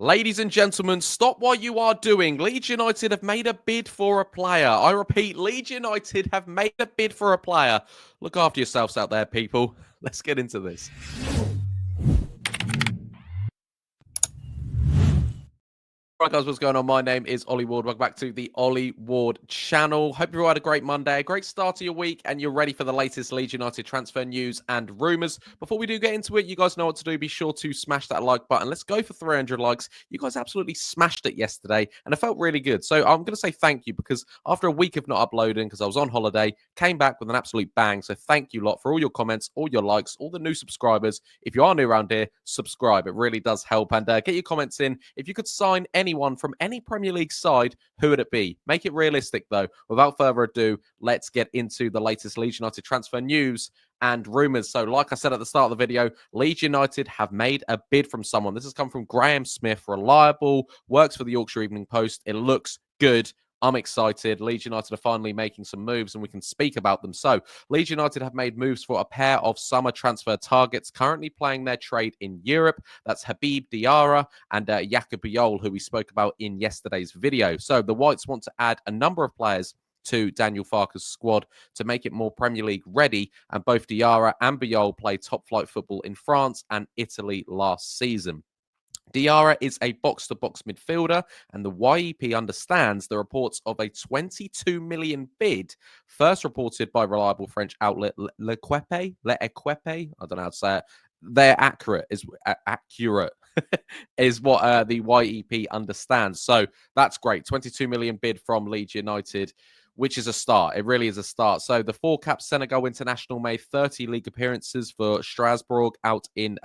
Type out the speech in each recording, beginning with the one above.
Ladies and gentlemen, stop what you are doing. Leeds United have made a bid for a player. I repeat, Leeds United have made a bid for a player. Look after yourselves out there, people. Let's get into this. Right, guys, what's going on? My name is Ollie Ward. Welcome back to the Ollie Ward channel. Hope you all had a great Monday, a great start to your week, and you're ready for the latest Leeds United transfer news and rumours. Before we do get into it, you guys know what to do. Be sure to smash that like button. Let's go for 300 likes. You guys absolutely smashed it yesterday, and it felt really good. So I'm going to say thank you because after a week of not uploading, because I was on holiday, came back with an absolute bang. So thank you lot for all your comments, all your likes, all the new subscribers. If you are new around here, subscribe. It really does help. And get your comments in. If you could sign anyone from any Premier League side, who would it be? Make it realistic, though. Without further ado, let's get into the latest Leeds United transfer news and rumours. So, like I said at the start of the video, Leeds United have made a bid from someone. This has come from Graham Smith, reliable, works for the Yorkshire Evening Post. It looks good. I'm excited. Leeds United are finally making some moves and we can speak about them. So, Leeds United have made moves for a pair of summer transfer targets currently playing their trade in Europe. That's Habib Diarra and Jaka Bijol, who we spoke about in yesterday's video. So, the Whites want to add a number of players to Daniel Farke's squad to make it more Premier League ready. And both Diarra and Bijol played top flight football in France and Italy last season. Diarra is a box-to-box midfielder, and the YEP understands the reports of a 22 million bid, first reported by reliable French outlet L'Equipe. I don't know how to say it. They're accurate, is what the YEP understands. So that's great. 22 million bid from Leeds United, which is a start. It really is a start. So the four-cap Senegal international made 30 league appearances for Strasbourg out in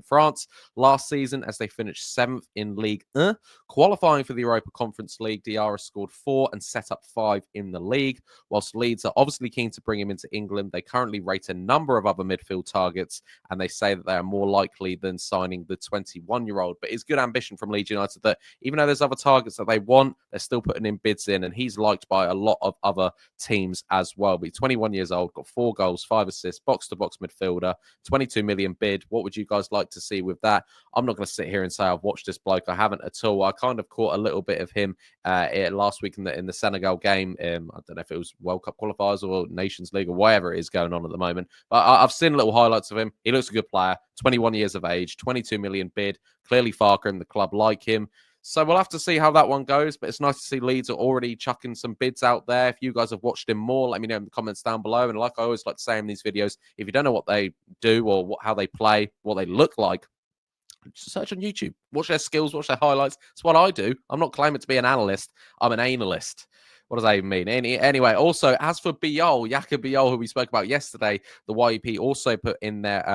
France last season as they finished 7th in Ligue 1. Qualifying for the Europa Conference League, Diarra scored 4 and set up 5 in the league. Whilst Leeds are obviously keen to bring him into England, they currently rate a number of other midfield targets, and they say that they are more likely than signing the 21-year-old. But it's good ambition from Leeds United that even though there's other targets that they want, they're still putting in bids in, and he's liked by a lot of other teams as well. But he's 21 years old, got 4 goals, 5 assists, box-to-box midfielder, 22 million bid. What would you guys like to see with that? I'm not going to sit here and say I've watched this bloke. I haven't at all. I kind of caught a little bit of him last week in the Senegal game. I don't know if it was World Cup qualifiers or Nations League or whatever it is going on at the moment. But I've seen little highlights of him. He looks a good player, 21 years of age, 22 million bid. Clearly Farke and the club like him. So we'll have to see how that one goes, but it's nice to see Leeds are already chucking some bids out there. If you guys have watched him more, let me know in the comments down below. And like I always like to say in these videos, if you don't know what they do or how they play, what they look like, just search on YouTube, watch their skills, watch their highlights. It's what I do. I'm not claiming to be an analyst. I'm an analyst. What does that even mean? Anyway, also, as for Bijol, Jaka Bijol, who we spoke about yesterday, the YEP also put in their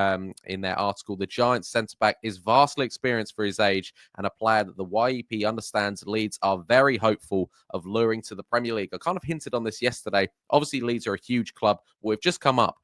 article, the Giants centre-back is vastly experienced for his age and a player that the YEP understands Leeds are very hopeful of luring to the Premier League. I kind of hinted on this yesterday. Obviously, Leeds are a huge club. We've just come up.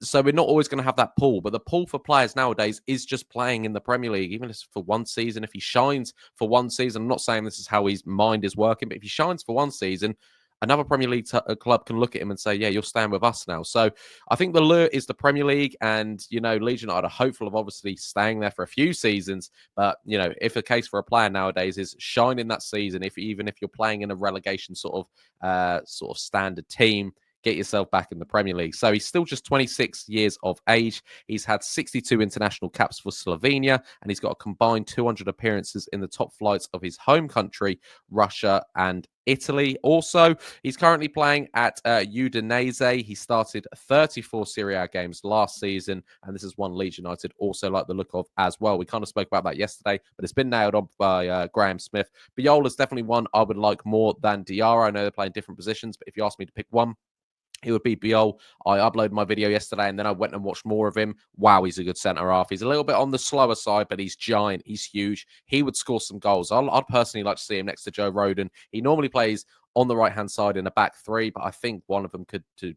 So we're not always going to have that pull, but the pull for players nowadays is just playing in the Premier League, even if it's for one season. If he shines for one season, I'm not saying this is how his mind is working, but if he shines for one season, another Premier League club can look at him and say, yeah, you're staying with us now. So I think the lure is the Premier League, and, Leeds United are hopeful of obviously staying there for a few seasons. But, if a case for a player nowadays is shining that season, even if you're playing in a relegation sort of standard team, get yourself back in the Premier League. So he's still just 26 years of age. He's had 62 international caps for Slovenia, and he's got a combined 200 appearances in the top flights of his home country, Russia and Italy. Also, he's currently playing at Udinese. He started 34 Serie A games last season, and this is one Leeds United also like the look of as well. We kind of spoke about that yesterday, but it's been nailed on by Graham Smith. Bijol is definitely one I would like more than Diarra. I know they're playing different positions, but if you ask me to pick one, it would be Bijol. I uploaded my video yesterday and then I went and watched more of him. Wow, he's a good centre-half. He's a little bit on the slower side, but he's giant. He's huge. He would score some goals. I'd personally like to see him next to Joe Rodon. He normally plays on the right-hand side in a back three, but I think one of them could do,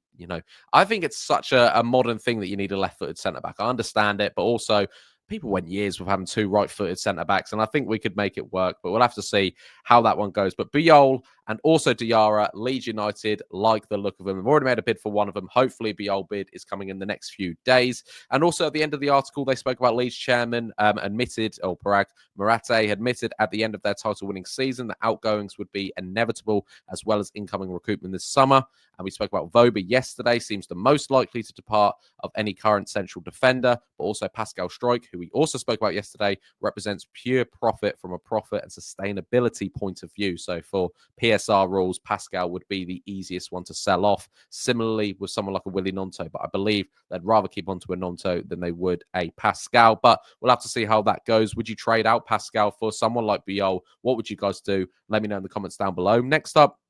I think it's such a modern thing that you need a left-footed centre-back. I understand it, but also people went years with having 2 right-footed centre-backs, and I think we could make it work, but we'll have to see how that one goes. But Bijol, And also Diarra, Leeds United, like the look of them. I've already made a bid for one of them. Hopefully, Bijol bid is coming in the next few days. And also at the end of the article, they spoke about Leeds chairman admitted, or Parag Marate admitted at the end of their title-winning season that outgoings would be inevitable, as well as incoming recruitment this summer. And we spoke about Wober yesterday, seems the most likely to depart of any current central defender, but also Pascal Struijk, who we also spoke about yesterday, represents pure profit from a profit and sustainability point of view. So for PSR rules, Pascal would be the easiest one to sell off. Similarly with someone like a Willy Gnonto, but I believe they'd rather keep on to a Gnonto than they would a Pascal. But we'll have to see how that goes. Would you trade out Pascal for someone like Bijol? What would you guys do? Let me know in the comments down below. Next up,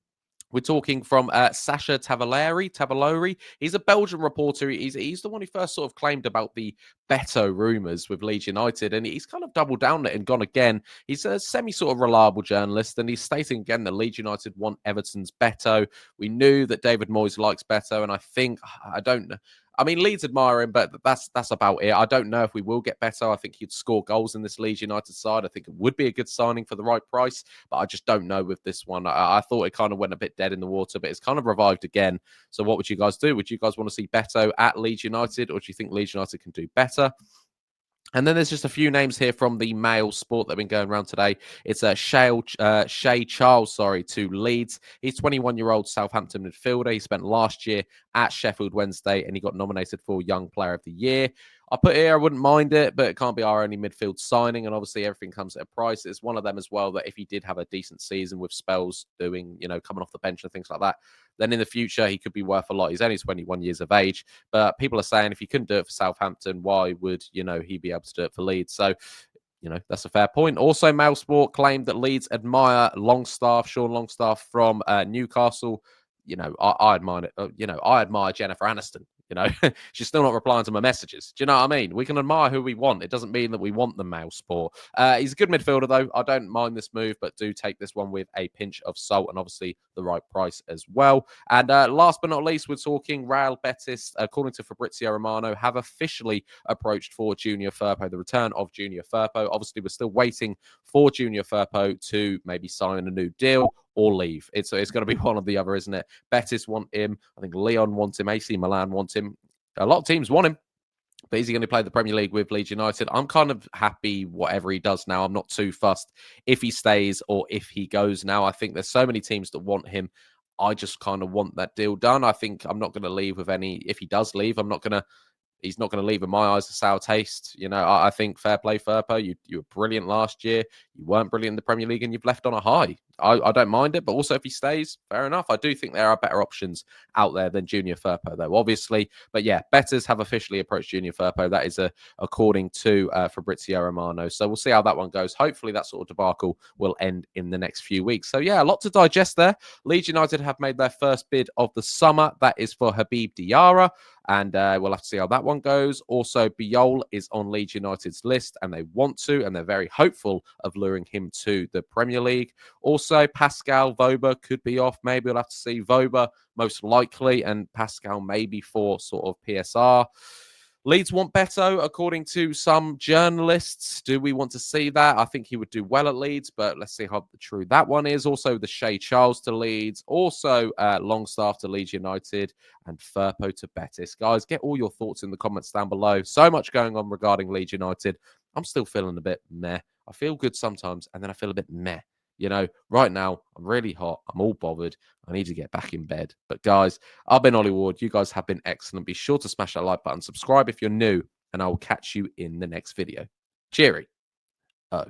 we're talking from Sasha Tavallori. He's a Belgian reporter. He's the one who first sort of claimed about the Beto rumours with Leeds United, and he's kind of doubled down on it and gone again. He's a semi-sort of reliable journalist, and he's stating again that Leeds United want Everton's Beto. We knew that David Moyes likes Beto, and I don't know. I mean, Leeds admire him, but that's about it. I don't know if we will get Beto. I think he'd score goals in this Leeds United side. I think it would be a good signing for the right price, but I just don't know with this one. I thought it kind of went a bit dead in the water, but it's kind of revived again. So what would you guys do? Would you guys want to see Beto at Leeds United, or do you think Leeds United can do better? And then there's just a few names here from the Mail Sport that have been going around today. It's Shea Charles, to Leeds. He's 21-year-old Southampton midfielder. He spent last year at Sheffield Wednesday, and he got nominated for Young Player of the Year. I put here, I wouldn't mind it, but it can't be our only midfield signing. And obviously, everything comes at a price. It's one of them as well that if he did have a decent season with spells doing, coming off the bench and things like that, then in the future, he could be worth a lot. He's only 21 years of age. But people are saying if he couldn't do it for Southampton, why would, he be able to do it for Leeds? So, that's a fair point. Also, Mail Sport claimed that Leeds admire Sean Longstaff from Newcastle. I admire it. I admire Jennifer Aniston. She's still not replying to my messages. Do you know what I mean? We can admire who we want. It doesn't mean that we want the Mail Sport. He's a good midfielder, though. I don't mind this move, but do take this one with a pinch of salt and obviously the right price as well. And last but not least, we're talking Real Betis, according to Fabrizio Romano, have officially approached for Junior Firpo, the return of Junior Firpo. Obviously, we're still waiting for Junior Firpo to maybe sign a new deal or leave. It's going to be one or the other, isn't it? Betis want him. I think Lyon wants him. AC Milan wants him. A lot of teams want him. But is he going to play the Premier League with Leeds United? I'm kind of happy whatever he does now. I'm not too fussed if he stays or if he goes now. I think there's so many teams that want him. I just kind of want that deal done. I think I'm not going to leave with any. If he does leave, he's not going to leave in my eyes a sour taste. I think fair play, Firpo. You were brilliant last year. You weren't brilliant in the Premier League, and you've left on a high. I don't mind it, but also if he stays, fair enough. I do think there are better options out there than Junior Firpo, though, obviously. But yeah, Betis have officially approached Junior Firpo. That is according to Fabrizio Romano. So we'll see how that one goes. Hopefully that sort of debacle will end in the next few weeks. So yeah, a lot to digest there. Leeds United have made their first bid of the summer. That is for Habib Diarra. And we'll have to see how that one goes. Also, Bijol is on Leeds United's list, and they want to, and they're very hopeful of luring him to the Premier League. Also, Pascal Wober could be off. Maybe we'll have to see Wober most likely, and Pascal maybe for sort of PSR. Leeds want Beto, according to some journalists. Do we want to see that? I think he would do well at Leeds, but let's see how true that one is. Also, the Shea Charles to Leeds. Also, Longstaff to Leeds United and Firpo to Betis. Guys, get all your thoughts in the comments down below. So much going on regarding Leeds United. I'm still feeling a bit meh. I feel good sometimes, and then I feel a bit meh. Right now, I'm really hot. I'm all bothered. I need to get back in bed. But guys, I've been Ollie Ward. You guys have been excellent. Be sure to smash that like button, subscribe if you're new, and I will catch you in the next video. Cheery. Oh.